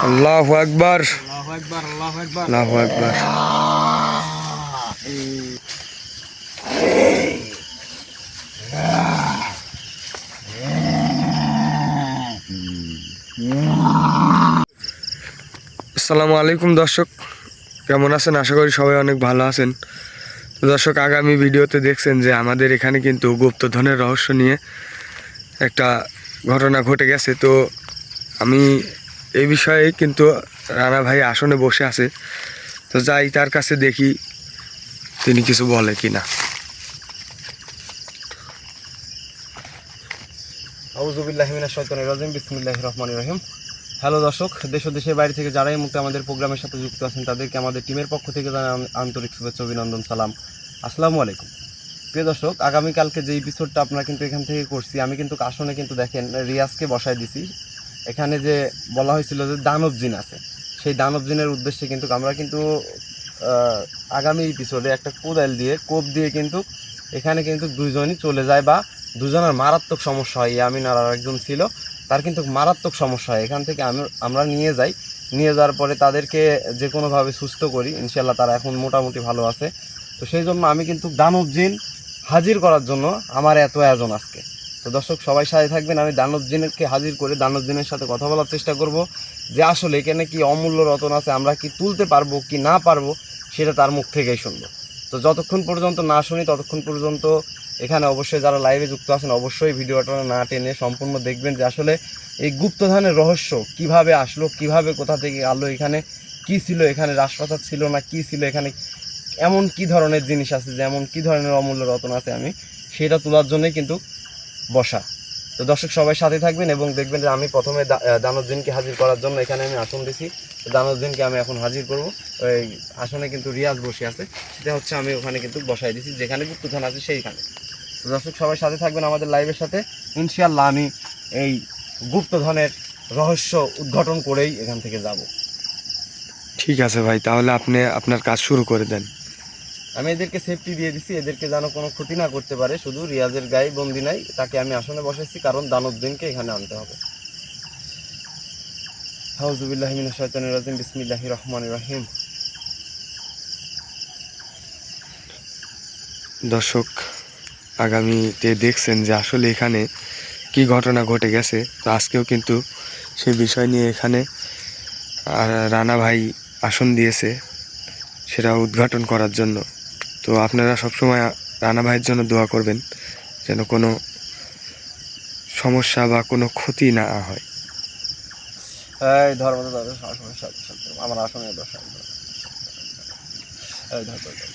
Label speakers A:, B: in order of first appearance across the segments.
A: আল্লাহু আকবার,
B: আল্লাহু আকবার, আল্লাহু আকবার।
A: আল্লাহু আকবার। আসসালামু আলাইকুম দর্শক, কেমন আছেন? আশা করি সবাই অনেক ভালো আছেন। তো দর্শক, আগামী ভিডিওতে দেখছেন যে আমাদের এখানে কিন্তু গুপ্তধনের রহস্য নিয়ে একটা ঘটনা ঘটে গেছে। তো আমি এই বিষয়ে কিন্তু রানা ভাই আসনে বসে আছে, তো যাই তার কাছে দেখি তিনি কিছু বলে কিনা।
B: আউযু বিল্লাহি মিনাশ শাইতানির রাজিম, বিসমিল্লাহির রহমানির রহিম। হ্যালো দর্শক, দেশ ও দেশের বাইরে থেকে যারা এই মুহূর্তে আমাদের প্রোগ্রামের সাথে যুক্ত আছেন তাদেরকে আমাদের টিমের পক্ষ থেকে জানাই আন্তরিক শুভেচ্ছা, অভিনন্দন, সালাম, আসসালামু আলাইকুম। প্রিয় দর্শক, আগামীকালকে যে এপিসোডটা আপনারা কিন্তু এখান থেকে করছি, আমি কিন্তু আসনে কিন্তু দেখেন রিয়াজকে বসায় দিছি। এখানে যে বলা হয়েছিল যে দানব জিন আছে, সেই দানব জিনের উদ্দেশ্যে কিন্তু আমরা কিন্তু আগামী এপিসোডে একটা কোদাল দিয়ে কোপ দিয়ে কিন্তু এখানে কিন্তু দুইজনই চলে যায়, বা দুজনের মারাত্মক সমস্যা হয়। ইয়ামিন আর আরেকজন ছিল, তার কিন্তু মারাত্মক সমস্যা হয়। এখান থেকে আমরা নিয়ে যাই, নিয়ে যাওয়ার পরে তাদেরকে যে কোনোভাবে সুস্থ করি। ইনশাল্লাহ তারা এখন মোটামুটি ভালো আছে। তো সেই জন্য আমি কিন্তু দানব জিন হাজির করার জন্য আমার এত আয়োজন আজকে। তো দর্শক সবাই সাথে থাকবেন, আমি দানব জিনকে হাজির করে দানব জিনের সাথে কথা বলার চেষ্টা করব যে আসলে এখানে কি অমূল্য রতন আছে, আমরা কি তুলতে পারবো কি না পারবো সেটা তার মুখ থেকেই শুনবো। তো যতক্ষণ পর্যন্ত না শুনি ততক্ষণ পর্যন্ত এখানে অবশ্যই যারা লাইভে যুক্ত আছেন অবশ্যই ভিডিওটা না টেনে সম্পূর্ণ দেখবেন যে আসলে এই গুপ্তধনের রহস্য কিভাবে আসলো, কিভাবে কোথা থেকে আলো, এখানে কি ছিল, এখানে রাজপ্রাসাদ ছিল না কি ছিল, এখানে এমন কি ধরনের জিনিস আছে, যে এমন কি ধরনের অমূল্য রতন আছে, আমি সেটা তোলার জন্যই কিন্তু বসা। তো দর্শক সবাই সাথে থাকবেন এবং দেখবেন যে আমি প্রথমে দানবদিনকে হাজির করার জন্য এখানে আমি আসন দিছি। দানবদিনকে আমি এখন হাজির করব। ওই আসনে কিন্তু রিয়াজ বসে আছে, সেটা হচ্ছে আমি ওখানে কিন্তু বসাই দিছি যেখানে গুপ্তধন আছে সেইখানে। তো দর্শক সবাই সাথে থাকবেন আমাদের লাইভের সাথে। ইনশাআল্লাহ আমি এই গুপ্তধনের রহস্য উদ্ঘাটন করেই এখান থেকে যাব।
A: ঠিক আছে ভাই, তাহলে আপনি আপনার কাজ শুরু করে দেন।
B: আমি এদেরকে সেফটি দিয়ে দিছি, এদেরকে যেন কোনো ক্ষতি না করতে পারে। শুধু রিয়াজের গায়ে বন্দি নাই, তাকে আমি আসনে বসাইছি কারণ দানবদিনকে এখানে আনতে হবে। আউযু বিল্লাহি মিনাশ শাইতানির রাজিম, বিসমিল্লাহির রহমানির রহিম।
A: দর্শক, আগামীতে দেখছেন যে আসলে এখানে কি ঘটনা ঘটে গেছে। তো আজকেও কিন্তু সেই বিষয় নিয়ে এখানে রানা ভাই আসন দিয়েছে সেটা উদ্ঘাটন করার জন্য। তো আপনারা সবসময় রানা ভাইয়ের জন্য দোয়া করবেন যেন কোনো সমস্যা বা কোনো ক্ষতি না হয়।
B: এই ধর্ম আমার আসনে বসা। এই ধর ধর ধর।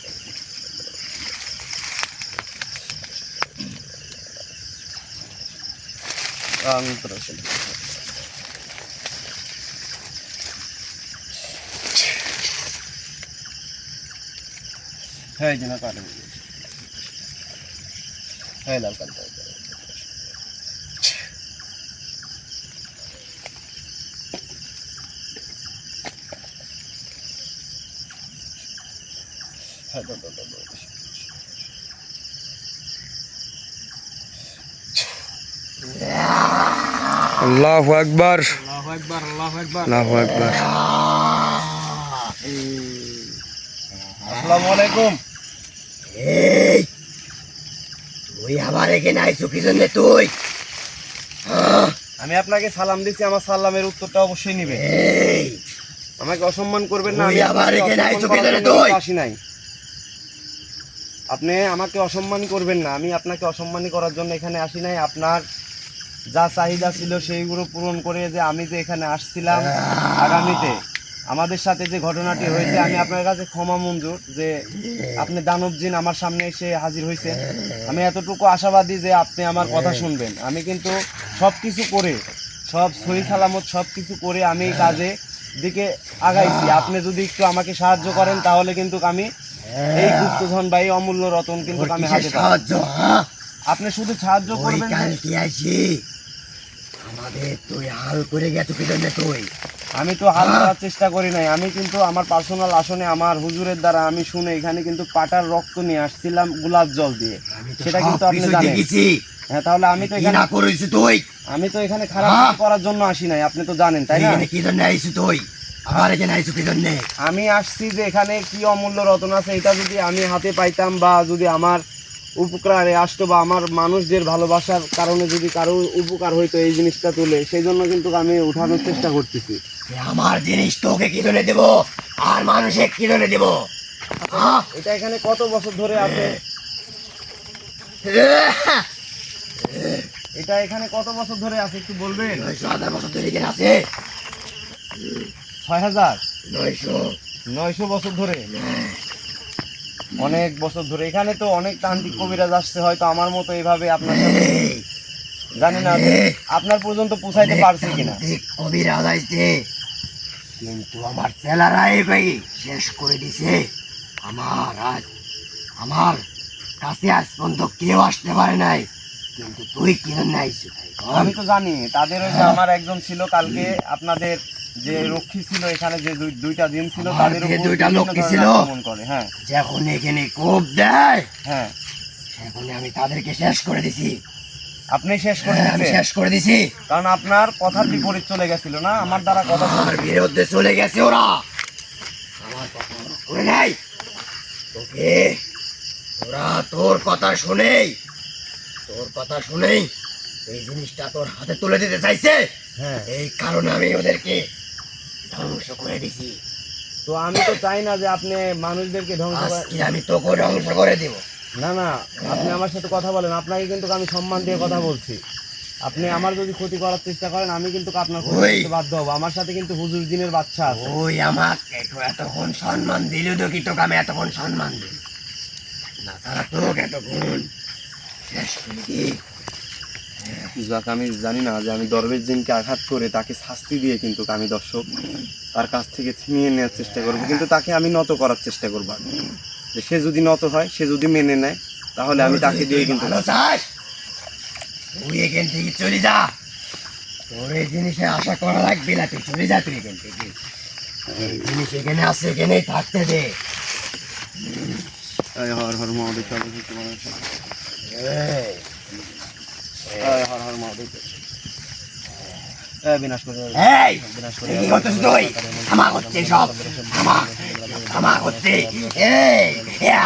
B: হ্যাঁ জিনা কাটে, হ্যাঁ লাল কাটে। হ্যাঁ ধর ধর ধর।
A: আল্লাহু আকবার,
B: আল্লাহু আকবার, আল্লাহু আকবার।
A: আল্লাহু আকবার।
B: আসসালামু আলাইকুম।
C: এই তুই আবার এখানে আইছো কি জন্য? তুই
B: আমি আপনাকে সালাম দিছি, আমার সালামের উত্তরটা অবশ্যই নেবেন।
C: এই
B: আমাকে অসম্মান করবেন না।
C: তুই
B: আমি
C: আবার
B: আপনাকে
C: এখানে
B: অসম্মান
C: আইছো
B: করার
C: কেন
B: জন্য
C: তুই?
B: আসি নাই। আপনি আমাকে অসম্মান করবেন না, আমি আপনাকে অসম্মানী করার জন্য এখানে আসি নাই। আপনার যা চাহিদা ছিল সেইগুলো পূরণ করে যে আমি যে এখানে আসছিলাম, আগামীতে আমাদের সাথে যে ঘটনাটি হয়েছে, আমি আপনার কাছে ক্ষমা মঞ্জুর যে আপনি দানব জিন আমার সামনে এসে হাজির হয়েছে। আমি এতটুকু আশাবাদী যে আপনি আমার কথা শুনবেন। আমি কিন্তু সব কিছু করে, সব সহি সালামত সব কিছু করে আমি এই কাজে দিকে আগাইছি। আপনি যদি একটু আমাকে সাহায্য করেন তাহলে কিন্তু আমি এই গুপ্তধন বা এই অমূল্য রতন কিন্তু আমি হাতে পাবো।
C: সাহায্য?
B: আপনি শুধু সাহায্য করবেন।
C: কালকে আসি আমাদের তুই হাল করে গেছো কি জন্য তুই?
B: আমি তো হাল করার চেষ্টা করি নাই, আমি কিন্তু আমার পার্সোনাল আসনে আমার হুজুরের দ্বারা আমি শুনে এখানে কিন্তু পাটার রক্ত নিয়ে আসছিলাম গোলাপ জল দিয়ে,
C: আমি তো
B: সেটা কিন্তু আপনি
C: সবকিছু
B: জানেন।
C: দেখেছি।
B: হ্যাঁ, তাহলে আমি তো
C: কি
B: এখানে
C: না করেছিস তুই?
B: খারাপ কিছু করার জন্য আসি নাই, আপনি তো জানেন তাই না?
C: এখানে কি জন্য আইছিস তুই? আবার এখানে আইছিস কি জন্য?
B: আমি আসছি যে এখানে কি অমূল্য রত্ন আছে এটা যদি আমি হাতে পাইতাম বা যদি আমার উপকারে আসতো বা আমার মানুষদের ভালোবাসার কারণে যদি কারো উপকার হইতো এই জিনিসটা তুলে, সেই জন্য কিন্তু আমি উঠানোর চেষ্টা করতেছি।
C: আমার জিনিস তোকে কি জন্য দেবো আর মানুষে কি জন্য দেবো?
B: এটা এখানে কত বছর ধরে আছে? এটা এখানে কত বছর ধরে আছে একটু বলবেন?
C: 900 বছর ধরে এখানে আছে।
B: 6000
C: 900।
B: 900 বছর ধরে, অনেক বছর ধরে। এখানে তো অনেক তান্ত্রিক কবিরাজ আসছে, হয়তো আমার মতো এইভাবে আপনার সাথে, জানি না আপনার পর্যন্ত পৌঁছাইতে পারছে কিনা।
C: কবিরাজ আইছে, কিন্তু আমার ছেলেরাই ভাই শেষ করে দিছে। আমার কাছে আজ পর্যন্ত কেউ আসতে পারে নাই, কিন্তু তুই কি জন্য আইছিস?
B: আমি তো জানি তাদের ওই যে আমার একজন ছিল কালকে আপনাদের যে রক্ষী ছিল এখানে, যে দুইটা দিন ছিল,
C: আমার
B: তাদের
C: যে
B: উপর
C: দুইটা
B: বিভিন্ন
C: লক্ষ্মী
B: ধরনের
C: ছিল।
B: আক্রমণ করে। হ্যাঁ
C: যখন এখানে কোপ দেয়,
B: হ্যাঁ,
C: এখন আমি তাদেরকে শেষ করে দিছি।
B: আপনি শেষ করে
C: আমি
B: দিয়েছেন,
C: শেষ করে দিছি।
B: কারণ আপনার কথার বিপরীত চলে গেছিল না, আমার দ্বারা কথা
C: আমার বিরুদ্ধে চলে গেছে ওরা। আমার কথা ওরা করে নাই। তোকে ওরা তোর কথা শুনেই এই জিনিসটা তোর হাতে তুলে দিতে চাইছে।
B: হ্যাঁ,
C: এই কারণে আমি ওদেরকে ধ্বংস করে দিছি।
B: তো আমি তো চাই না যে আপনি মানুষদেরকে ধ্বংস করে।
C: আজকে আমি তোকে ধ্বংস করে দিব।
B: না না, আপনি আমার সাথে কথা বলেন, আপনাকে কিন্তু আমি সম্মান দিয়ে কথা বলছি। আপনি আমার যদি ক্ষতি করার চেষ্টা করেন আমি কিন্তু আপনার ক্ষতি
C: ওই।
B: করতে বাধ্য হব। আমার সাথে কিন্তু হুজুর দিনের বাচ্চা আছে।
C: ওই আমাকে এতক্ষণ সম্মান দিল তো কি তোকে আমি এতক্ষণ সম্মান দিই না? তারা তোকে এতক্ষণ শেষ করে দিই।
B: যাক, আমি জানি না যে আমি দরবেশ জিনকে আঘাত করে তাকে শাস্তি দিয়ে কিন্তু আমি দর্শক তার কাছ থেকে ছিনিয়ে নেওয়ার চেষ্টা করবো, কিন্তু তাকে আমি নত করার চেষ্টা করবো। যে সে যদি নত হয়, সে যদি মেনে নেয়, তাহলে আমি তাকে দিয়ে কিন্তু
C: ভালো চাস, তুই এখান থেকে চলে যা। তোর এই জিনিসে আশা করা লাগবে না, তুই চলে যা। তুই এখান থেকে এই জিনিস এখানে আছে, এখানেই থাকতে দে।
B: হর হর মহাদেব,
C: এই,
B: হর হর মহাদেব, বিনাশ করে
C: এই, কি করতেছিস তুই? থামা হচ্ছে সব, থামা হচ্ছে। এই, ইয়া।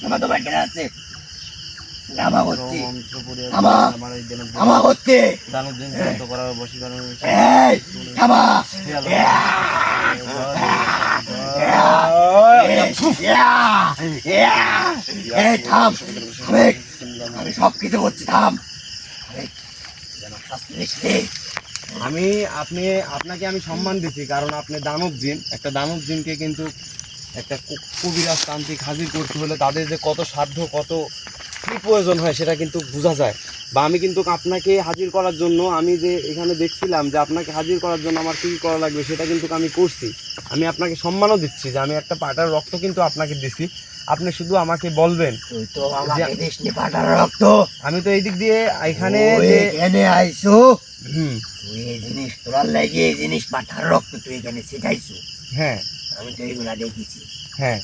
C: আমার তোমার কেনা আছে, থামা হচ্ছে, থামা হচ্ছে।
B: দানব জিন শান্ত করার বশীকরণ।
C: এই, থামা। এই থাম, আমি সব কিছু করছি, থাম।
B: আপনাকে আমি সম্মান দিচ্ছি, কারণ আপনি দানব জিন, একটা দানব জিনকে কিন্তু একটা কবিরাজ তান্ত্রিক হাজির করতে হলে তাদের যে কত সাধ্য, কত কি প্রয়োজন হয় সেটা কিন্তু বোঝা যায়। বা আমি কিন্তু আপনাকে হাজির করার জন্য, আমি যে এখানে দেখছিলাম যে আপনাকে হাজির করার জন্য আমার কী করা লাগবে সেটা কিন্তু আমি করছি। আমি আপনাকে সম্মানও দিচ্ছি যে আমি একটা পাটার রক্ত কিন্তু আপনাকে দিছি, আপনি শুধু আমাকে বলবেন।
C: তুই তো আমাকে দিসনি পাটার রক্ত।
B: আমি তো এই দিক দিয়ে এখানে
C: এখানে আইসো,
B: হুম,
C: তুই এই জিনিস তোলার লাগে, এই জিনিস পাটার রক্ত তুই এখানে শিখাইছো।
B: হ্যাঁ
C: আমি তো এইগুলা দেখেছি।
B: হ্যাঁ।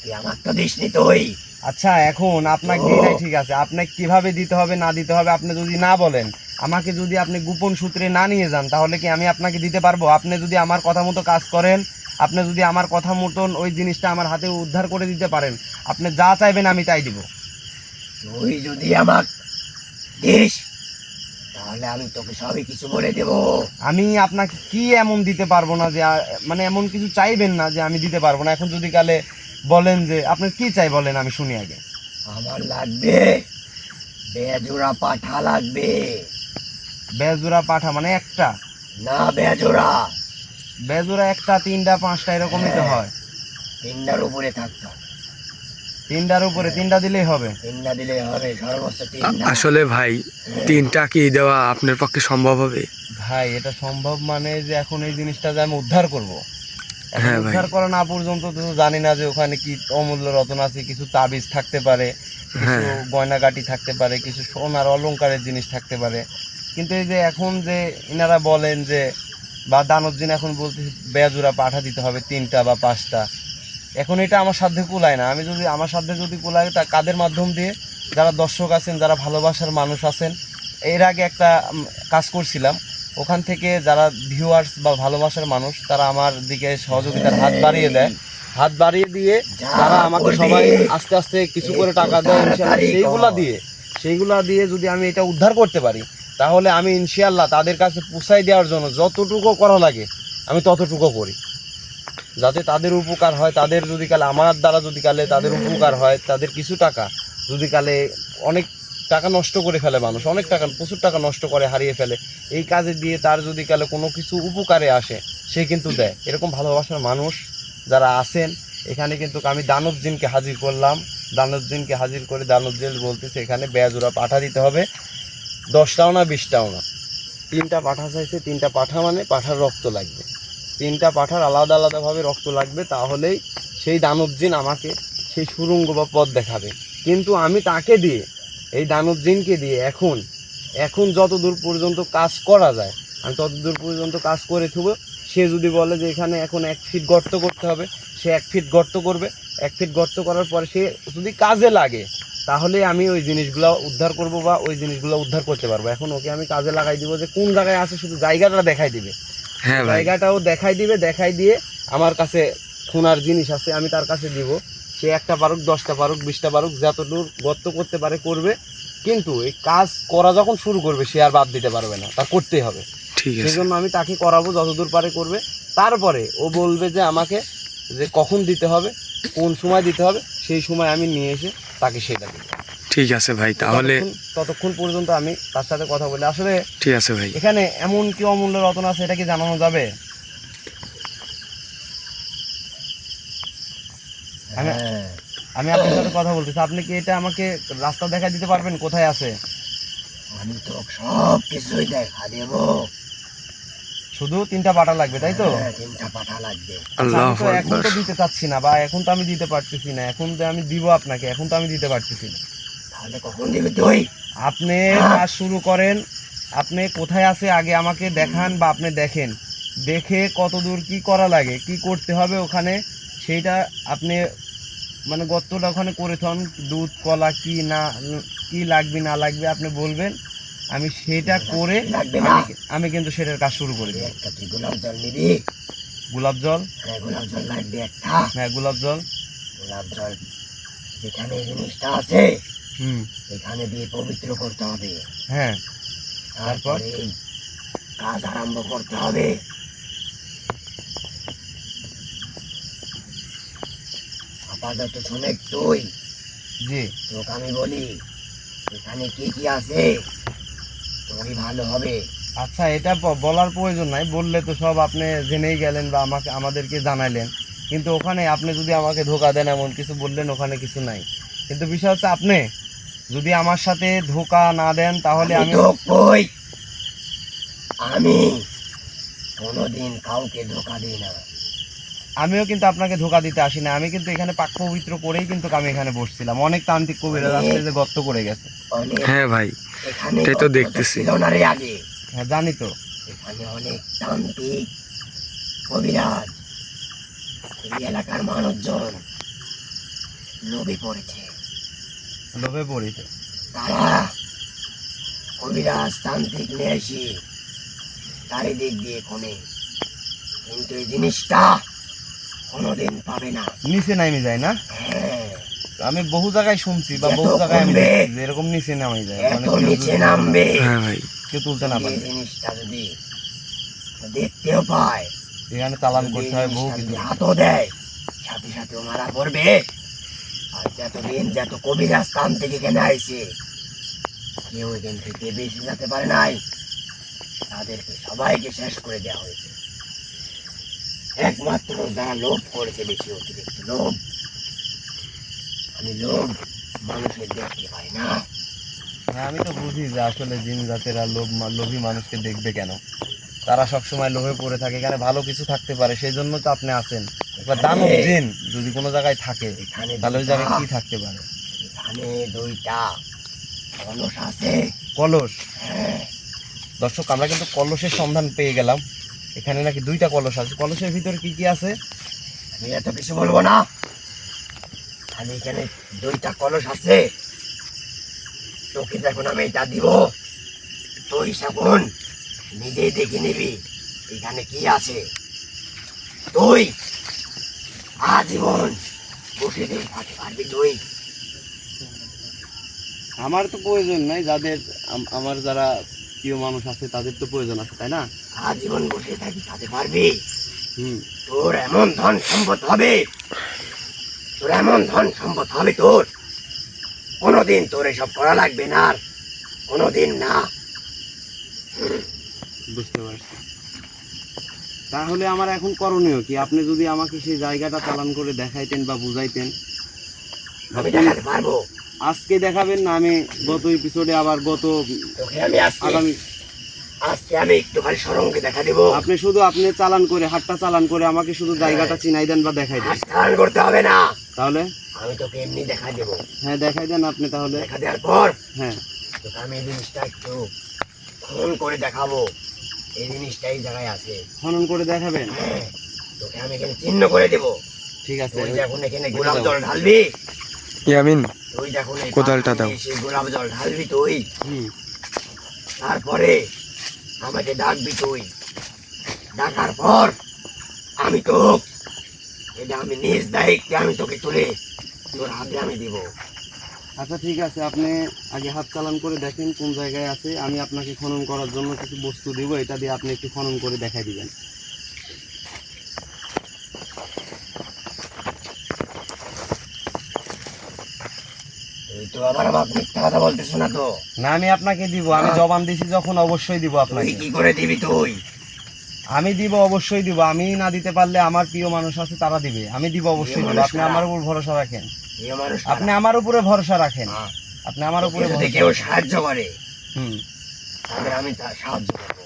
C: তুই আমার তো দিসনি তুই।
B: আচ্ছা, এখন আপনাকে দিই নাই, ঠিক আছে, আপনাকে কিভাবে দিতে হবে না দিতে হবে আপনি যদি না বলেন, আমাকে যদি আপনি গোপন সূত্রে না নিয়ে যান, তাহলে কি আমি আপনাকে দিতে পারবো? আপনি যদি আমার কথা মতো কাজ করেন, আপনি যদি আমার কথা মতন ওই জিনিসটা আমার হাতে উদ্ধার করে দিতে পারেন, আপনি যা চাইবেন আমি তাই দিব।
C: তুই যদি আমার দিস, তাহলে আমি তোকে সবই কিছু বলে দেব।
B: আমি আপনাকে কি এমন দিতে পারবো না যে মানে এমন কিছু চাইবেন না যে আমি দিতে পারবো না। এখন যদি কালে বলেন যে আপনি কি চাই বলেন, আমি শুনি আগে।
C: আমার লাগবে বেজোড়া পাঠা লাগবে।
B: বেজোড়া পাঠা মানে একটা?
C: না, বেজোড়া।
B: বেজোড়া একটা, তিনটা, পাঁচটা এরকমই তো হয়।
C: তিনটার উপরে থাকতো।
B: তিনটার উপরে? তিনটা দিলেই হবে?
C: তিনটা দিলে হবে, সর্বোচ্চ তিনটা।
A: আসলে ভাই 3টা কি দেওয়া আপনার পক্ষে সম্ভব হবে?
B: ভাই এটা সম্ভব মানে যে এখন এই জিনিসটা যে আমি উদ্ধার করব, এখন
A: হ্যাঁ ভাই।
B: উদ্ধার করা না পর্যন্ত তো জানি না যে ওখানে কি অমূল্য রত্ন আছে, কিছু তাবিজ থাকতে পারে, কিছু
A: হ্যাঁ।
B: গয়নাগাটি থাকতে পারে, কিছু সোনার অলংকারের জিনিস থাকতে পারে। কিন্তু এই যে এখন যে ইনারা বলেন যে, বা দানব জিন এখন বলতে বেজোড়া পাঠা দিতে হবে 3টা বা 5টা, এখন এটা আমার সাধ্যে কুলায় না। আমি যদি আমার সাধ্যে যদি কুলায়, তা কাদের মাধ্যম দিয়ে? যারা দর্শক আছেন, যারা ভালোবাসার মানুষ আছেন। এর আগে একটা কাজ করছিলাম, ওখান থেকে যারা ভিউয়ার্স বা ভালোবাসার মানুষ, তারা আমার দিকে সহযোগিতার হাত বাড়িয়ে দেয়। হাত বাড়িয়ে দিয়ে তারা আমাকে সবাই আস্তে আস্তে কিছু করে টাকা দেয় ইনশাল্লাহ। সেইগুলা দিয়ে যদি আমি এটা উদ্ধার করতে পারি, তাহলে আমি ইনশাল্লাহ তাদের কাছে পৌঁছাই দেওয়ার জন্য যতটুকু করা লাগে আমি ততটুকু করি, যাতে তাদের উপকার হয়। তাদের যদি কালে আমার দ্বারা যদি কালে তাদের উপকার হয়, তাদের কিছু টাকা যদি কালে, অনেক টাকা নষ্ট করে ফেলে মানুষ, অনেক টাকা, প্রচুর টাকা নষ্ট করে, হারিয়ে ফেলে, এই কাজে দিয়ে তার যদি কালে কোনো কিছু উপকারে আসে, সে কিন্তু দেয়। এরকম ভালোবাসার মানুষ যারা আছেন এখানে, কিন্তু আমি দানব জিনকে হাজির করলাম। দানব জিনকে হাজির করে দানব জিন বলতেছে এখানে বেজোড়া পাঠা দিতে হবে, 10টাও না 20টাও না, 3টা পাঠা চাইছে। 3টা পাঠা মানে পাঠার রক্ত লাগবে, 3টা পাঠার আলাদা আলাদাভাবে রক্ত লাগবে, তাহলেই সেই দানব জিন আমাকে সেই সুড়ঙ্গ বা পথ দেখাবে। কিন্তু আমি তাকে দিয়ে, এই দানব জিনকে দিয়ে এখন যতদূর পর্যন্ত কাজ করা যায় আমি ততদূর পর্যন্ত কাজ করে থুব। সে যদি বলে যে এখানে এখন 1 ফিট গর্ত করতে হবে, সে 1 ফিট গর্ত করবে। 1 ফিট গর্ত করার পরে সে যদি কাজে লাগে, তাহলে আমি ওই জিনিসগুলো উদ্ধার করব বা ওই জিনিসগুলো উদ্ধার করতে পারবো। এখন ওকে আমি কাজে লাগাই দিব, যে কোন জায়গায় আছে শুধু জায়গাটা দেখাই দিবে,
A: হ্যাঁ ভাই।
B: জায়গাটাও দেখাই দিবে। দেখাই দিয়ে আমার কাছে সোনার জিনিস আছে, আমি তার কাছে দিব। সে 1টা পারুক, 10টা পারুক, 20টা পারুক, যতদূর গর্ত করতে পারে করবে। কিন্তু এই কাজ করা যখন শুরু করবে, সে আর বাদ দিতে পারবে না, তার করতেই হবে।
A: ঠিক
B: সেই
A: আছে।
B: জন্য আমি তাকে করাবো, যতদূর পারে করবে। তারপরে ও বলবে যে আমাকে যে কখন দিতে হবে, কোন সময় দিতে হবে, সেই সময় আমি নিয়ে এসে তাকে সেটা দিব।
A: ঠিক আছে ভাই, তাহলে
B: ততক্ষণ পর্যন্ত আমি তার সাথে কথা বলি। আসলে
A: ঠিক আছে ভাই।
B: এখানে এমন কি অমূল্য রত্ন আছে, এটা কি জানানো যাবে? আমি
C: হ্যাঁ,
B: আমি আপনার সাথে কথা বলতেছি, আপনি কি এটা আমাকে রাস্তা দেখা দিতে পারবেন কোথায় আছে?
C: আমি তো সব কিছুই দেখা দেবো।
B: শুধু 3টা পাটা লাগবে, তাই তো?
C: হ্যাঁ, 3টা পাঠা লাগবে।
B: আচ্ছা, আমি
A: আল্লাহু
B: তো এখন
A: আকবার।
B: তো দিতে চাচ্ছি না, বা এখন তো আমি দিতে পারতেছি না। এখন তো আমি দিব আপনাকে, এখন তো আমি দিতে পারতেছি না।
C: তাহলে কখন দিবি তুই?
B: আপনি কাজ শুরু করেন, আপনি কোথায় আছে আগে আমাকে দেখান, বা আপনি দেখেন, দেখে কতদূর কি করা লাগে, কি করতে হবে ওখানে, সেইটা আপনি মানে গর্তটা ওখানে করে থন। দুধ কলা কি না কি লাগবে না লাগবে আপনি বলবেন, আমি সেটা করে
C: লাগবে না।
B: আমি কিন্তু সেটার কাজ শুরু করে দেব।
C: একটা তুই গোলাপ জল নিবি।
B: গোলাপ জল?
C: হ্যাঁ, গোলাপ জল লাগবে একটা।
B: হ্যাঁ, গোলাপ জল।
C: গোলাপ জল যেখানে এই জিনিসটা আছে
B: হুম।
C: এখানে দিয়ে পবিত্র করতে হবে।
B: হ্যাঁ।
C: তারপরে এই কাজ আরম্ভ করতে হবে। আপাতত শুনে তুই,
B: জি।
C: তোকে আমি বলি এখানে কি কি আছে, তোরই ভালো হবে।
B: আচ্ছা, এটা বলার প্রয়োজন নাই, বললে তো সব আপনি জেনেই গেলেন বা আমাদেরকে জানাইলেন। কিন্তু ওখানে আপনি যদি আমাকে ধোকা দেন, এমন কিছু বললেন, ওখানে কিছু নাই। কিন্তু বিষয় হচ্ছে, আপনি যদি আমার সাথে ধোকা না দেন, তাহলে আমি
C: তো কই, আমি কোনোদিন কাউকে ধোকা দিই না।
B: আমিও কিন্তু আপনাকে ধোকা দিতে আসি না। আমি কিন্তু এখানে পাক পবিত্র করেই কিন্তু আমি এখানে বসছিলাম। অনেক তান্ত্রিক কবিরাজ আসছে যে গর্ত করে গেছে।
C: অনেক
A: হ্যাঁ ভাই,
C: এখানে
A: এটাই তো
C: কত
A: দেখতেছি।
C: ছিল না রে আগে।
B: হ্যাঁ, জানি তো।
C: এখানে অনেক তান্ত্রিক কবিরাজ, এই এলাকার মানুষজন লোভে পড়েছে।
B: লোভে পড়েছে।
C: তারা কবিরাজ তান্ত্রিক নিয়ে এসে চারিদিক দিয়ে কোনে, কিন্তু এই জিনিসটা কোনোদিন পাবে না।
B: নিচে নামে যায় না?
C: হ্যাঁ,
B: আমি বহু জায়গায় শুনছি বা বহু
C: এত
B: জায়গায় আমি
C: কমবে,
B: দেখছি যে এরকম নিচে নামে যায়, মানে
C: এত নিচে নামবে,
A: হ্যাঁ ভাই।
B: কেউ তুলতে না
C: এই
B: পারে।
C: জিনিসটা যদি দেখতেও পায়,
B: এখানে চালান
C: যদি
B: করতে
C: এই
B: হয় বহু
C: জিনিসটা
B: কিছু।
C: যদি হাতও দেয়, সাথে সাথে ও মারা পড়বে। আর যত কবিরাজ তান্ত্রিক এখানে আইছে, কেউ এখান থেকে বেশি যেতে পারে নাই। তাদেরকে সবাইকে শেষ করে দেওয়া হয়েছে। একমাত্র যারা লোভ করেছে, বেশি অতিরিক্ত লোভ। আমি লোভ মানুষের দেখতে পাই না।
B: হ্যাঁ, আমি তো বুঝি যে আসলে জিন জাতেরা লোভী মানুষকে দেখবে কেন। তারা সবসময় লোভে পড়ে থাকে, এখানে ভালো কিছু থাকতে পারে, সেই জন্য তো আপনি আছেন। এবার দানব জিন যদি কোনো জায়গায় থাকে
C: এখানে
B: তাহলে ওই জায়গায় কি থাকতে পারে?
C: এখানে 2টা কলস আছে।
B: কলস? দর্শক, আমরা কিন্তু কলসের সন্ধান পেয়ে গেলাম। এখানে নাকি 2টা কলস আছে। কলসের ভিতরে কি কি আছে?
C: আমি এত কিছু বলবো না, খালি এখানে 2টা কলস আছে। তোকে যখন আমি এটা দিব, তুই তখন নিজেই দেখে নিবি এখানে কি আছে। তুই আজীবন বসে দিয়ে থাকতে পারবি তুই।
B: আমার তো প্রয়োজন নাই, যাদের আমার যারা প্রিয় মানুষ আছে তাদের তো প্রয়োজন আছে, তাই না?
C: আজীবন বসে থাকি থাকতে পারবি।
B: হুম।
C: তোর এমন ধন সম্পদ হবে, তোর এমন ধন সম্পদ হবে, তোর কোনোদিন তোর এসব করা লাগবে না, আর কোনোদিন না।
B: বুঝতে পারছি। তাহলে আমার এখন করণীয় কি? আপনি যদি আমাকে সেই জায়গাটা চালান করে দেখাইতেন বা বুঝাইতেন।
C: আমি দেখাতে পারবো।
B: আজকে দেখাবেন না? আমি গত এপিসোডে আবার
C: তোকে আমি
B: আগামী
C: আজকে আমি একটু খালি সরঙ্গে দেখা দেবো।
B: আপনি শুধু চালান করে, হাতটা চালান করে আমাকে শুধু জায়গাটা চিনাই দেন বা দেখাই দেন।
C: স্নান করতে হবে না,
B: তাহলে
C: আমি তোকে এমনি দেখা দেবো।
B: হ্যাঁ, দেখাই দেন আপনি তাহলে।
C: দেখা দেওয়ার পর
B: হ্যাঁ,
C: তোকে আমি এই জিনিসটা একটু খনন করে দেখাবো। এই জিনিসটা এই জায়গায় আছে।
B: খনন করে দেখাবেন?
C: হ্যাঁ, তোকে আমি এখানে চিহ্ন করে দেবো।
B: ঠিক আছে।
C: তুই যখন এখানে
B: বুঝে
C: গোলাপ
B: যাবো।
C: জল ঢালবি,
A: ইয়ামিন,
C: তুই যখন এই
A: কোদালটা দাও।
C: সেই গোলাপ জল ঢালবি তুই,
B: হুম।
C: তারপরে আমাকে ডাকবি তুই। ডাকার পর আমি তো এটা আমি নিজ দায়িত্বে আমি তোকে তুলে তোর হাতে আমি দিব।
B: আচ্ছা ঠিক আছে, আপনি আগে হাত চালান করে দেখেন কোন জায়গায় আছে। আমি আপনাকে খনন করার জন্য কিছু বস্তু দিব, এটা দিয়ে আপনি একটু খনন করে দেখাই দিবেন।
C: তুই তো আবার আমার মিথ্যা কথা বলতেছ না তো?
B: না, আমি আপনাকে দিব। আমি জবান দিছি যখন অবশ্যই দিব
C: তুই
B: আপনাকে।
C: কি করে দিবি তুই?
B: আমি দিব, অবশ্যই দিব। আমি না দিতে পারলে আমার প্রিয় মানুষ আছে, তারা দিবে। আমি দিব, অবশ্যই দিব। আপনি আমার উপর ভরসা রাখেন।
C: প্রিয় মানুষ
B: আপনি আমার উপরে ভরসা রাখেন।
C: হ্যাঁ।
B: আপনি আমার উপরে
C: তোকে যদি
B: ভরসা
C: কেউ
B: রাখেন।
C: সাহায্য করে
B: হুম।
C: তাহলে আমি তার সাহায্য করবো।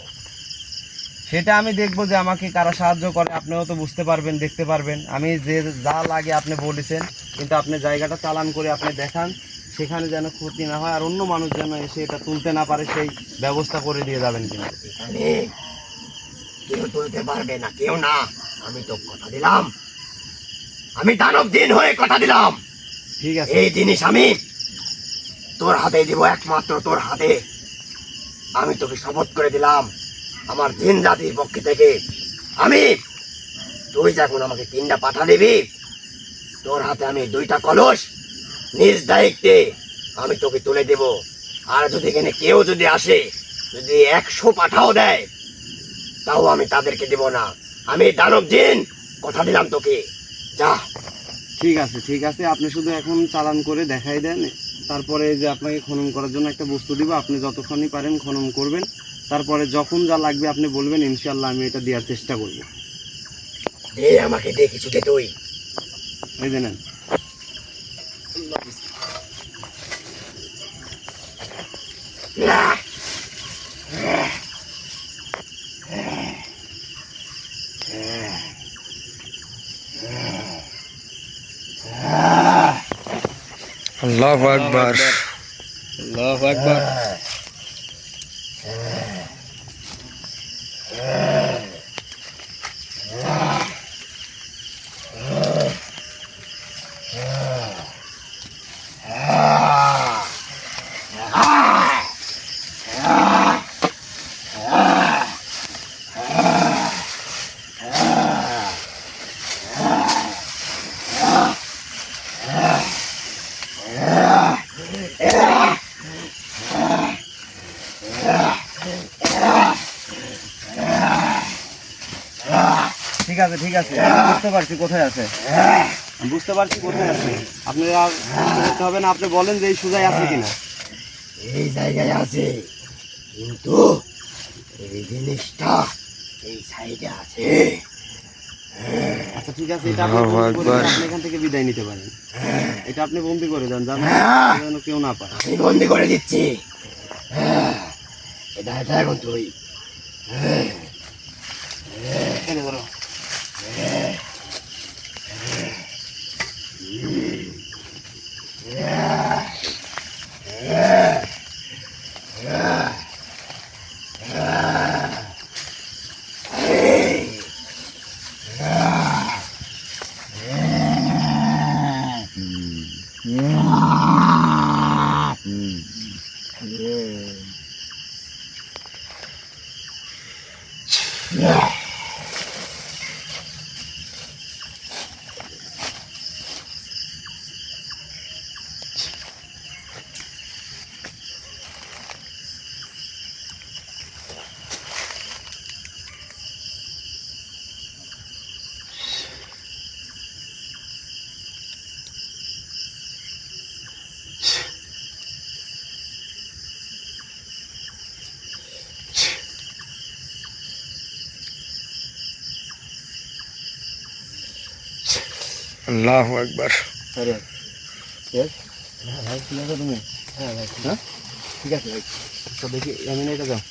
B: সেটা আমি দেখবো যে আমাকে কারা সাহায্য করে। আপনিও তো বুঝতে পারবেন, দেখতে পারবেন। আমি যে যা লাগে আপনি বলেছেন, কিন্তু আপনি জায়গাটা চালান করে আপনি দেখান, সেখানে যেন ক্ষতি না হয় আর অন্য মানুষ যেন এসে এটা তুলতে না পারে, সেই ব্যবস্থা করে দিয়ে যাবেন কিন্তু।
C: এখানে কেউ তুলতে পারবে না, কেউ না। আমি তো কথা দিলাম, আমি দানব দিন হয়ে কথা দিলাম।
B: ঠিক আছে।
C: এই জিনিস আমি তোর হাতে দিব, একমাত্র তোর হাতে। আমি তোকে শপথ করে দিলাম আমার জিন জাতির পক্ষ থেকে। আমি তুই যখন আমাকে 3টা পাঠা দিবি, তোর হাতে আমি 2টা কলস নিজ দায়িত্বে আমি তোকে তুলে দেব। আর যদি এখানে কেউ যদি আসে, যদি 100 পাঠাও দেয়, তাও আমি তাদেরকে দেব না। আমি দানব জিন কথা দিলাম তোকে। যা।
B: ঠিক আছে, ঠিক আছে। আপনি শুধু এখন চালান করে দেখাই দেন, তারপরে এই যে আপনাকে খনন করার জন্য একটা বস্তু দিব, আপনি যতক্ষণই পারেন খনন করবেন। তারপরে যখন যা লাগবে আপনি বলবেন, ইনশাল্লাহ আমি এটা দেওয়ার চেষ্টা করব।
C: দে আমাকে, দে কিছু দে তুই।
B: এই যে নেন।
A: আল্লাহু আকবার।
B: আল্লাহু আকবার। ঠিক আছে, ঠিক আছে। আমি বুঝতে পারছি কোথায় আছে। আমি বুঝতে পারছি কোথায় আছে। আপনি আর বুঝতে করতে হবে না। আপনি বলেন যে এই সুজায় আছে কিনা।
C: এই জায়গায় আছে, কিন্তু এই জিনিসটা এই সাইডে আছে।
B: আচ্ছা ঠিক আছে, এটা আপনি
A: আল্লাহু
B: বন্দি করে
A: আকবার।
B: দেন, আপনি এখান থেকে বিদায় নিতে পারেন। এটা আপনি বন্দি করে দেন, যেন কেউ না পায়।
C: আমি বন্দি করে দিচ্ছি। এটা এটা এখন তুই।
B: এনে ধরো।
A: আল্লাহু আকবার।
B: আরে হ্যাঁ ভাই ঠিক আছে তুমি? হ্যাঁ ভাই হ্যাঁ ঠিক আছে ভাই। তো দেখি আমি না এটা যাও।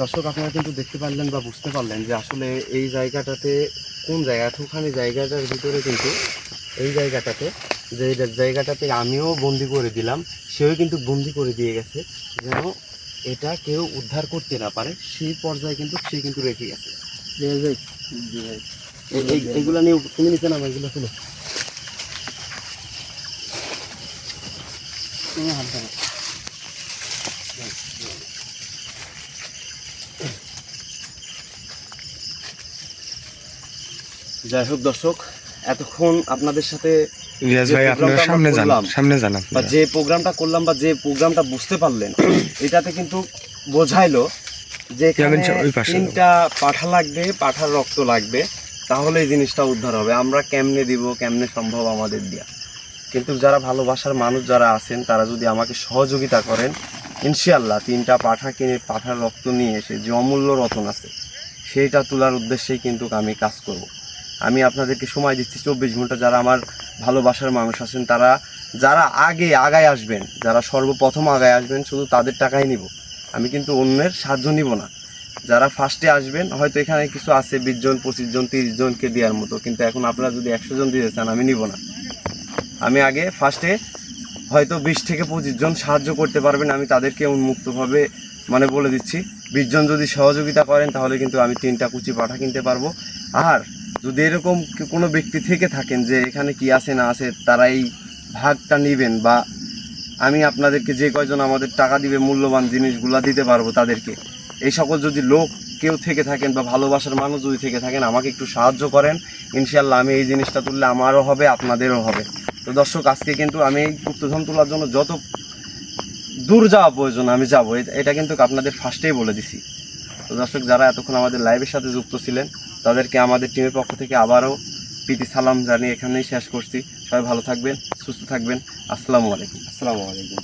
B: দর্শক আপনারা কিন্তু দেখতে পারলেন বা বুঝতে পারলেন যে আসলে এই জায়গাটাতে কোন জায়গা, এতখানি জায়গাটার ভিতরে কিন্তু এই জায়গাটাতে যে জায়গাটাতে আমিও বন্দি করে দিলাম, সেও কিন্তু বন্দি করে দিয়ে গেছে যেন এটা কেউ উদ্ধার করতে না পারে, সেই পর্যায়ে কিন্তু সে কিন্তু রেখে গেছে। এইগুলা নিয়ে তুমি নিচে নামা, এগুলো শুনো। যাই হোক দর্শক, এতক্ষণ আপনাদের সাথে
A: রিয়াজ
B: যে
A: ভাই আপনারা
B: প্রোগ্রামটা
A: সামনে
B: আমরা
A: যান,
B: করলাম,
A: সামনে যান
B: বা
A: আপনারা।
B: যে প্রোগ্রামটা করলাম বা যে প্রোগ্রামটা বুঝতে পারলেন, এটাতে কিন্তু বোঝাইলো যে এখানে
A: ওই পাশে
B: 3টা পাঠা লাগবে, পাঠার রক্ত লাগবে, তাহলে এই জিনিসটা উদ্ধার হবে। আমরা কেমনে দিব, কেমনে সম্ভব আমাদের দিয়া? কিন্তু যারা ভালোবাসার মানুষ যারা আছেন, তারা যদি আমাকে সহযোগিতা করেন, ইনশাআল্লাহ 3টা পাঠা কিনে পাঠার রক্ত নিয়ে এসে যে অমূল্য রতন আছে সেইটা তোলার উদ্দেশ্যেই কিন্তু আমি কাজ করব। আমি আপনাদেরকে সময় দিচ্ছি 24 ঘন্টা। যারা আমার ভালোবাসার মানুষ আছেন, তারা যারা আগায় আসবেন, যারা সর্বপ্রথম আগায় আসবেন, শুধু তাদের টাকাই নিব, আমি কিন্তু অন্যের সাহায্য নিব না। যারা ফার্স্টে আসবেন, হয়তো এখানে কিছু আছে 20 জন 25 জন 30 জনকে দেওয়ার মতো, কিন্তু এখন আপনারা যদি 100 জন দিতে চান, আমি নিব না। আমি আগে ফার্স্টে হয়তো 20 থেকে 25 জন সাহায্য করতে পারবেন, আমি তাদেরকে উন্মুক্তভাবে মানে বলে দিচ্ছি, 20 জন যদি সহযোগিতা করেন তাহলে কিন্তু আমি 3টা কুচি পাঠা কিনতে পারবো। আর যদি এরকম কোনো ব্যক্তি থেকে থাকেন যে এখানে কি আছে না আছে, তারা এই ভাগটা নেবেন, বা আমি আপনাদেরকে যে কয়জন আমাদের টাকা দিবে মূল্যবান জিনিসগুলো দিতে পারবো তাদেরকে, এই সকল যদি লোক কেউ থেকে থাকেন বা ভালোবাসার মানুষ যদি থেকে থাকেন, আমাকে একটু সাহায্য করেন। ইনশাআল্লাহ আমি এই জিনিসটা তুললে আমারও হবে, আপনাদেরও হবে। তো দর্শক, আজকে কিন্তু আমি এই গুপ্তধন তোলার জন্য যত দূর যাওয়া প্রয়োজন আমি যাব, এটা কিন্তু আপনাদের ফার্স্টেই বলে দিছি। তো দর্শক, যারা এতক্ষণ আমাদের লাইভের সাথে যুক্ত ছিলেন, তাদেরকে আমাদের টিমের পক্ষ থেকে আবারও প্রীতি সালাম জানিয়ে এখানেই শেষ করছি। সবাই ভালো থাকবেন, সুস্থ থাকবেন। আসসালামু আলাইকুম।
C: আসসালামু আলাইকুম।